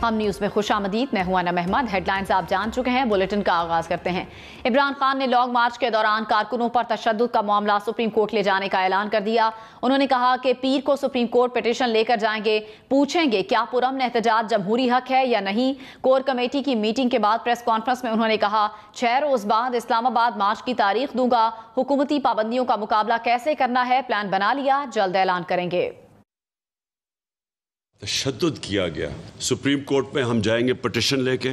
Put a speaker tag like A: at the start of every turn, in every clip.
A: ہم نیوز میں خوش آمدید، میں ہوں انا محمد۔ ہیڈ لائنز آپ جان چکے ہیں، بلیٹن کا آغاز کرتے ہیں۔ عمران خان نے لانگ مارچ کے دوران کارکنوں پر تشدد کا معاملہ سپریم کورٹ لے جانے کا اعلان کر دیا۔ انہوں نے کہا کہ پیر کو سپریم کورٹ پٹیشن لے کر جائیں گے، پوچھیں گے کیا پرامن احتجاج جمہوری حق ہے یا نہیں۔ کور کمیٹی کی میٹنگ کے بعد پریس کانفرنس میں انہوں نے کہا 6 روز بعد اسلام آباد مارچ کی تاریخ دوں گا، حکومتی پابندیوں کا مقابلہ کیسے کرنا ہے پلان بنا لیا، جلد اعلان کریں گے۔
B: تشدد کیا گیا، سپریم کورٹ میں ہم جائیں گے پٹیشن لے کے،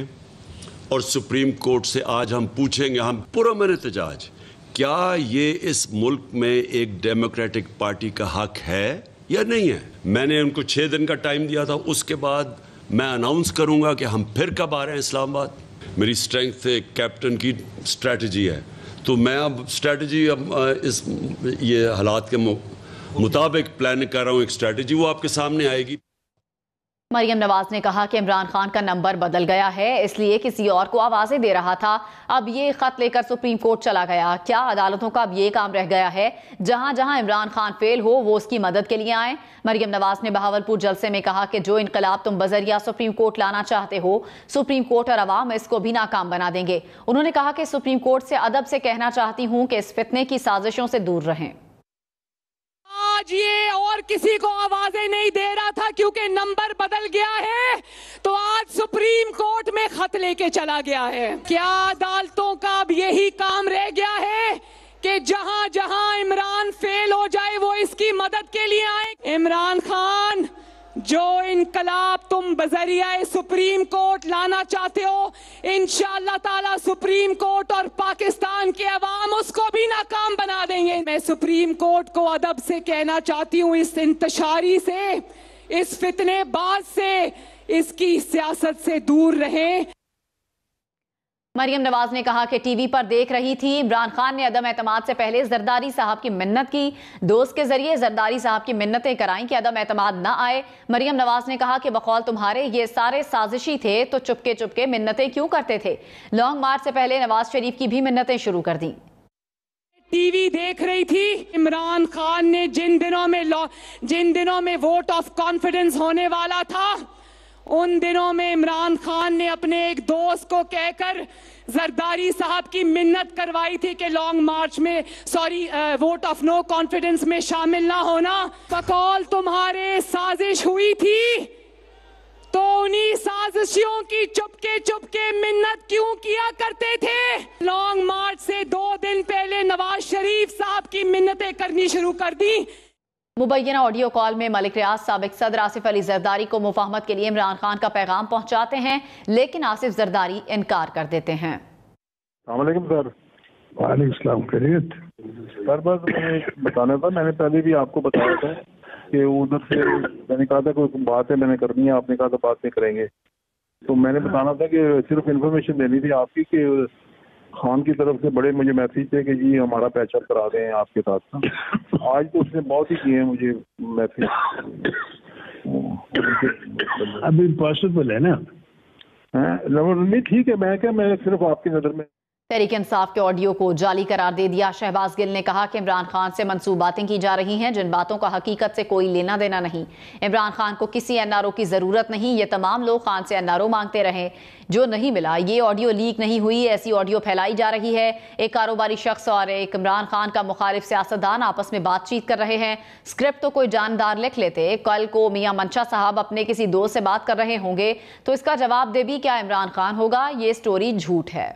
B: اور سپریم کورٹ سے آج ہم پوچھیں گے، ہم پرامن احتجاج، کیا یہ اس ملک میں ایک ڈیموکریٹک پارٹی کا حق ہے یا نہیں ہے۔ میں نے ان کو 6 دن کا ٹائم دیا تھا، اس کے بعد میں اناؤنس کروں گا کہ ہم پھر کب آ رہے ہیں اسلام آباد۔ میری اسٹرینتھ ایک کیپٹن کی اسٹریٹجی ہے، تو میں اب اسٹریٹجی اس یہ حالات کے مطابق پلان کر رہا ہوں، ایک اسٹریٹجی وہ آپ کے سامنے آئے گی۔
A: مریم نواز نے کہا کہ عمران خان کا نمبر بدل گیا ہے، اس لیے کسی اور کو آوازیں دے رہا تھا، اب یہ خط لے کر سپریم کورٹ چلا گیا۔ کیا عدالتوں کا اب یہ کام رہ گیا ہے جہاں جہاں عمران خان فیل ہو وہ اس کی مدد کے لیے آئیں؟ مریم نواز نے بہاولپور جلسے میں کہا کہ جو انقلاب تم بذریعہ سپریم کورٹ لانا چاہتے ہو، سپریم کورٹ اور عوام اس کو بھی ناکام بنا دیں گے۔ انہوں نے کہا کہ سپریم کورٹ سے ادب سے کہنا چاہتی ہوں کہ اس فتنے کی سازشوں سے دور رہیں۔
C: آج یہ اور کسی کو آوازیں نہیں دے رہا تھا کیونکہ نمبر بدل گیا ہے، تو آج سپریم کورٹ میں خط لے کے چلا گیا ہے۔ کیا عدالتوں کا اب یہی کام رہ گیا ہے کہ جہاں جہاں عمران فیل ہو جائے وہ اس کی مدد کے لیے آئیں؟ عمران خان، جو انقلاب تم بذریعہ سپریم کورٹ لانا چاہتے ہو، انشاءاللہ تعالی سپریم کورٹ اور پاکستان کے عوام اس کو بھی ناکام بنا دیں گے۔ میں سپریم کورٹ کو ادب سے کہنا چاہتی ہوں، اس انتشاری سے، اس فتنے باز سے، اس کی سیاست سے دور رہیں۔
A: مریم نواز نے کہا کہ ٹی وی پر دیکھ رہی تھی عمران خان نے عدم اعتماد سے پہلے زرداری صاحب کی منت کی، دوست کے ذریعے زرداری صاحب کی منتیں کرائیں کہ عدم اعتماد نہ آئے۔ مریم نواز نے کہا کہ بقول تمہارے یہ سارے سازشی تھے تو چپکے چپکے منتیں کیوں کرتے تھے؟ لانگ مارچ سے پہلے نواز شریف کی بھی منتیں شروع کر دیں۔
C: ٹی وی دیکھ رہی تھی، عمران خان نے جن دنوں میں ووٹ آف کانفیڈنس ہونے والا تھا، ان دنوں میں عمران خان نے اپنے ایک دوست کو کہہ کر زرداری صاحب کی منت کروائی تھی کہ لانگ مارچ میں ووٹ آف نو کانفیڈنس میں شامل نہ ہونا۔ بقول تمہارے سازش ہوئی تھی تو انہی سازشیوں کی چپکے چپکے منت کیوں کیا کرتے تھے؟ لانگ مارچ سے 2 دن پہلے نواز شریف صاحب کی منتیں کرنی شروع کر دی۔
A: مبینہ آڈیو کال میں ملک ریاض سابق صدر آصف علی زرداری کو مفاہمت کے لیے عمران خان کا پیغام پہنچاتے ہیں، لیکن آصف زرداری انکار کر دیتے ہیں۔
D: السلام علیکم سر۔
E: وعلیکم السلام، خیریت؟
D: سر بس میں بتانا تھا، میں نے پہلے بھی آپ کو بتایا تھا کہ ادھر سے میں نے کہا تھا کوئی بات ہے میں نے کرنی ہے، آپ نے کہا تھا بات نہیں کریں گے، تو میں نے بتانا تھا کہ صرف انفارمیشن دینی تھی آپ کی کہ خان کی طرف سے بڑے مجھے میسیج تھے کہ جی ہمارا پیچ اپ کرا دیں آپ کے ساتھ۔ آج تو اس نے بہت ہی کیے ہیں مجھے میسیج۔
E: ابھی پاسبل ہے نا؟
D: نہیں ٹھیک ہے، میں صرف آپ کی نظر میں
A: تحریک انصاف کے آڈیو کو جعلی قرار دے دیا۔ شہباز گل نے کہا کہ عمران خان سے منسوب باتیں کی جا رہی ہیں جن باتوں کا حقیقت سے کوئی لینا دینا نہیں۔ عمران خان کو کسی این آر او کی ضرورت نہیں، یہ تمام لوگ خان سے این آر او مانگتے رہے جو نہیں ملا۔ یہ آڈیو لیک نہیں ہوئی، ایسی آڈیو پھیلائی جا رہی ہے۔ ایک کاروباری شخص اور ایک عمران خان کا مخالف سیاستدان آپس میں بات چیت کر رہے ہیں، اسکرپٹ تو کوئی جاندار لکھ لیتے۔ کل کو میاں منشا صاحب اپنے کسی دوست سے بات کر رہے ہوں گے تو اس کا جواب دے بھی کیا عمران خان ہوگا؟ یہ سٹوری جھوٹ ہے۔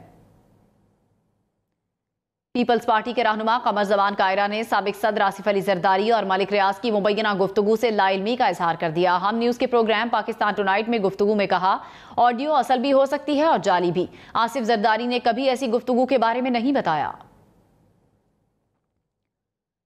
A: پیپلز پارٹی کے رہنما قمر زمان قائرہ نے سابق صدر آصف علی زرداری اور ملک ریاض کی مبینہ گفتگو سے لا علمی کا اظہار کر دیا۔ ہم نیوز کے پروگرام پاکستان ٹونائٹ میں گفتگو میں کہا آڈیو اصل بھی ہو سکتی ہے اور جعلی بھی۔ آصف زرداری نے کبھی ایسی گفتگو کے بارے میں نہیں بتایا۔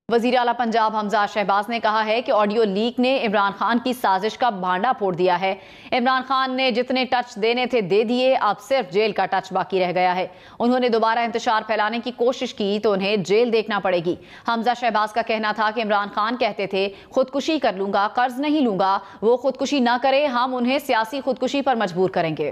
A: وزیر اعلیٰ پنجاب حمزہ شہباز نے کہا ہے کہ آڈیو لیک نے عمران خان کی سازش کا بھانڈا پھوڑ دیا ہے۔ عمران خان نے جتنے ٹچ دینے تھے دے دیے، اب صرف جیل کا ٹچ باقی رہ گیا ہے۔ انہوں نے دوبارہ انتشار پھیلانے کی کوشش کی تو انہیں جیل دیکھنا پڑے گی۔ حمزہ شہباز کا کہنا تھا کہ عمران خان کہتے تھے خودکشی کر لوں گا، قرض نہیں لوں گا، وہ خودکشی نہ کرے، ہم انہیں سیاسی خودکشی پر مجبور کریں گے۔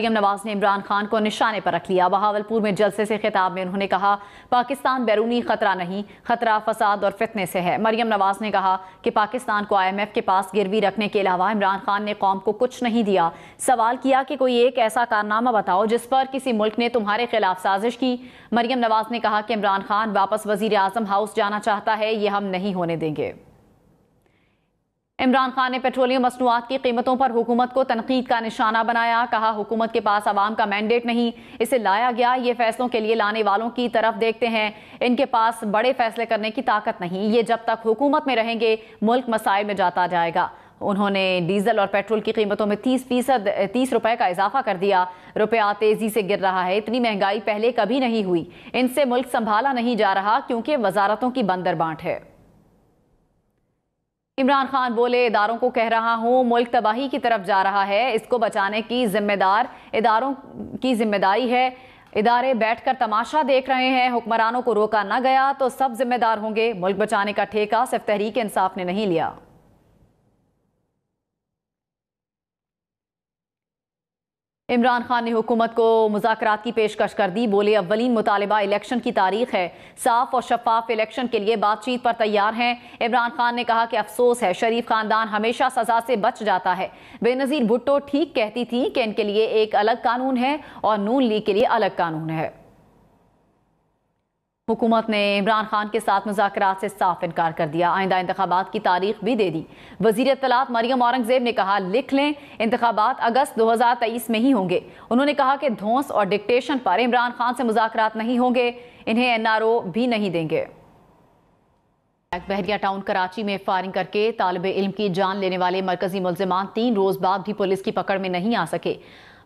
A: مریم نواز نے عمران خان کو نشانے پر رکھ لیا۔ بہاولپور میں جلسے سے خطاب میں انہوں نے کہا پاکستان بیرونی خطرہ نہیں، خطرہ فساد اور فتنے سے ہے۔ مریم نواز نے کہا کہ پاکستان کو IMF کے پاس گروی رکھنے کے علاوہ عمران خان نے قوم کو کچھ نہیں دیا۔ سوال کیا کہ کوئی ایک ایسا کارنامہ بتاؤ جس پر کسی ملک نے تمہارے خلاف سازش کی۔ مریم نواز نے کہا کہ عمران خان واپس وزیر اعظم ہاؤس جانا چاہتا ہے، یہ ہم نہیں ہونے دیں گے۔ عمران خان نے پیٹرولیم مصنوعات کی قیمتوں پر حکومت کو تنقید کا نشانہ بنایا۔ کہا حکومت کے پاس عوام کا مینڈیٹ نہیں، اسے لایا گیا، یہ فیصلوں کے لیے لانے والوں کی طرف دیکھتے ہیں، ان کے پاس بڑے فیصلے کرنے کی طاقت نہیں، یہ جب تک حکومت میں رہیں گے ملک مسائل میں جاتا جائے گا۔ انہوں نے ڈیزل اور پیٹرول کی قیمتوں میں 30 روپے کا اضافہ کر دیا۔ روپیہ تیزی سے گر رہا ہے، اتنی مہنگائی پہلے کبھی نہیں ہوئی، ان سے ملک سنبھالا نہیں جا رہا کیونکہ وزارتوں کی بندر بانٹ ہے۔ عمران خان بولے اداروں کو کہہ رہا ہوں ملک تباہی کی طرف جا رہا ہے، اس کو بچانے کی ذمہ دار اداروں کی ذمہ داری ہے۔ ادارے بیٹھ کر تماشا دیکھ رہے ہیں، حکمرانوں کو روکا نہ گیا تو سب ذمہ دار ہوں گے۔ ملک بچانے کا ٹھیکہ صرف تحریک انصاف نے نہیں لیا۔ عمران خان نے حکومت کو مذاکرات کی پیشکش کر دی، بولے اولین مطالبہ الیکشن کی تاریخ ہے، صاف اور شفاف الیکشن کے لیے بات چیت پر تیار ہیں۔ عمران خان نے کہا کہ افسوس ہے شریف خاندان ہمیشہ سزا سے بچ جاتا ہے۔ بے نظیر بھٹو ٹھیک کہتی تھی کہ ان کے لیے ایک الگ قانون ہے اور نون لیگ کے لیے الگ قانون ہے۔ حکومت نے عمران خان کے ساتھ مذاکرات سے صاف انکار کر دیا، آئندہ انتخابات کی تاریخ بھی دے دی۔ وزیر اطلاعات مریم اورنگزیب نے کہا لکھ لیں انتخابات اگست 2023 میں ہی ہوں گے۔ انہوں نے کہا کہ دھونس اور ڈکٹیشن پر عمران خان سے مذاکرات نہیں ہوں گے، انہیں NRO بھی نہیں دیں گے۔ بحریہ ٹاؤن کراچی میں فائرنگ کر کے طالب علم کی جان لینے والے مرکزی ملزمان 3 روز بعد بھی پولیس کی پکڑ میں نہیں آ سکے۔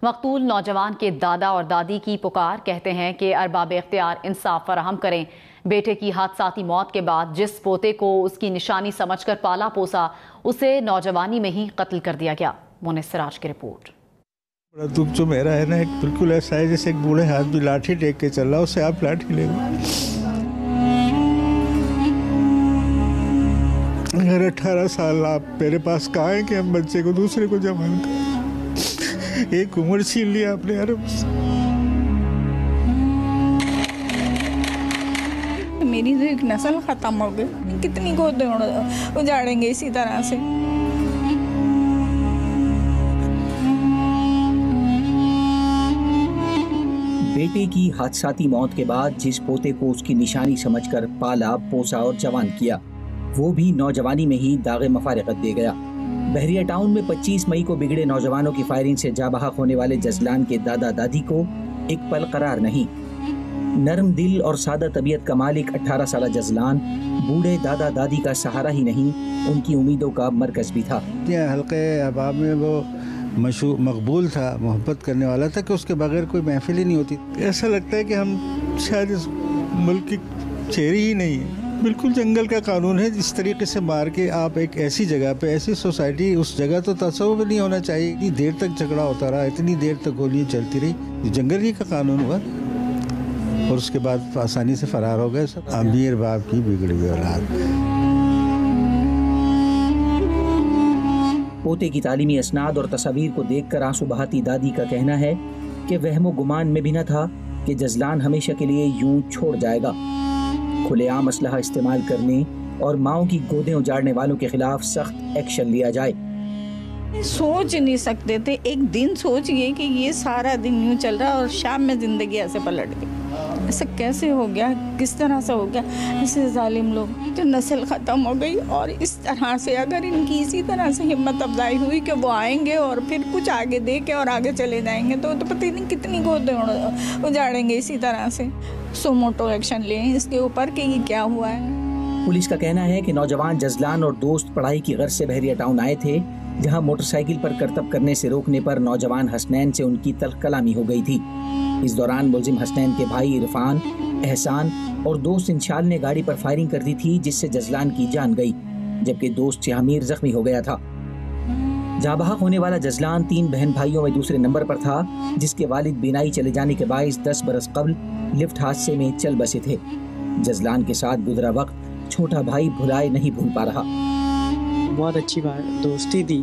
A: مقتول نوجوان کے دادا اور دادی کی پکار، کہتے ہیں کہ ارباب اختیار انصاف فراہم کریں۔ بیٹے کی حادثاتی موت کے بعد جس پوتے کو اس کی نشانی سمجھ کر پالا پوسا، اسے نوجوانی میں ہی قتل کر دیا گیا۔ مونس سراج کی رپورٹ۔
F: بڑا دکھ جو میرا ہے نا، ایک بالکل ایسا ہے جیسے ایک بوڑھے ہاتھ بھی لاٹھی ٹیک کے چل رہا، اسے آپ لاٹھی لے لیں۔ اگر 18 سال آپ میرے پاس کہاں ہیں کہ ہم بچے کو دوسرے کو جمع کریں؟ ایک عمر چھین لیا آپ نے عرب سے۔
G: میری تو ایک نسل ختم ہو گئی، کتنی کو اجاڑیں گے اسی طرح سے۔
H: بیٹے کی حادثاتی موت کے بعد جس پوتے کو اس کی نشانی سمجھ کر پالا پوسا اور جوان کیا، وہ بھی نوجوانی میں ہی داغ مفارقت دے گیا۔ بحریہ ٹاؤن میں 25 مئی کو بگڑے نوجوانوں کی فائرنگ سے جاں بحق ہونے والے جزلان کے دادا دادی کو ایک پل قرار نہیں۔ نرم دل اور سادہ طبیعت کا مالک 18 سالہ جزلان بوڑھے دادا دادی کا سہارا ہی نہیں، ان کی امیدوں کا مرکز بھی تھا۔
F: حلقے احباب میں وہ مقبول تھا، محبت کرنے والا تھا کہ اس کے بغیر کوئی محفل ہی نہیں ہوتی۔ ایسا لگتا ہے کہ ہم شاید اس ملک کی چہرے ہی نہیں ہیں۔ بالکل جنگل کا قانون ہے، جس طریقے سے مار کے آپ ایک ایسی جگہ پہ، ایسی سوسائٹی، اس جگہ تو تصور بھی نہیں ہونا چاہیے۔ اتنی دیر تک جھگڑا ہوتا رہا، اتنی دیر تک گولیاں چلتی رہی، جنگل ہی کا قانون ہوا اور اس کے بعد آسانی سے فرار ہو گئے سب۔ امیر باپ کی بگڑی ہوئی اولاد۔
H: پوتے کی تعلیمی اسناد اور تصاویر کو دیکھ کر آنسو بہاتی دادی کا کہنا ہے کہ وہم و گمان میں بھی نہ تھا کہ جزلان ہمیشہ کے لیے یوں چھوڑ جائے گا۔ کھلے عام اسلحہ استعمال کرنے اور ماؤں کی گودیں اجاڑنے والوں کے خلاف سخت ایکشن لیا جائے۔
G: سوچ نہیں سکتے تھے، ایک دن سوچئے کہ یہ سارا دن یوں چل رہا اور شام میں زندگی ایسے پلٹ گئی۔ ایسا کیسے ہو گیا، کس طرح سے ہو گیا؟ ایسے ظالم لوگ، جو نسل ختم ہو گئی۔ اور اس طرح سے اگر ان کی اسی طرح سے ہمت افزائی ہوئی کہ وہ آئیں گے اور پھر کچھ آگے دے کے اور آگے چلے جائیں گے، تو پتہ نہیں کتنی گودیں اجاڑیں گے اسی طرح سے۔ سو موٹو ایکشن لیں اس کے اوپر کہ یہ کیا ہوا ہے۔
H: پولیس کا کہنا ہے کہ نوجوان جزلان اور دوست پڑھائی کی غرض سے بحریہ ٹاؤن آئے تھے، جہاں موٹر سائیکل پر کرتب کرنے سے روکنے پر نوجوان حسنین سے ان کی تلخ کلامی ہو گئی تھی۔ اس دوران ملزم حسنین کے بھائی عرفان، احسان اور دوست انشال نے گاڑی پر فائرنگ کر دی تھی، جس سے جزلان کی جان گئی، جبکہ دوست شہامیر زخمی ہو گیا تھا۔ جاں بحق ہونے والا جزلان 3 بہن بھائیوں میں دوسرے نمبر پر تھا، جس کے والد بینائی چلے جانے کے باعث 10 برس قبل لفٹ حادثے میں چل بسے تھے۔ جزلان کے ساتھ گزرا وقت چھوٹا بھائی بھلائے نہیں بھول پا رہا۔
I: بہت اچھی بات دوستی تھی،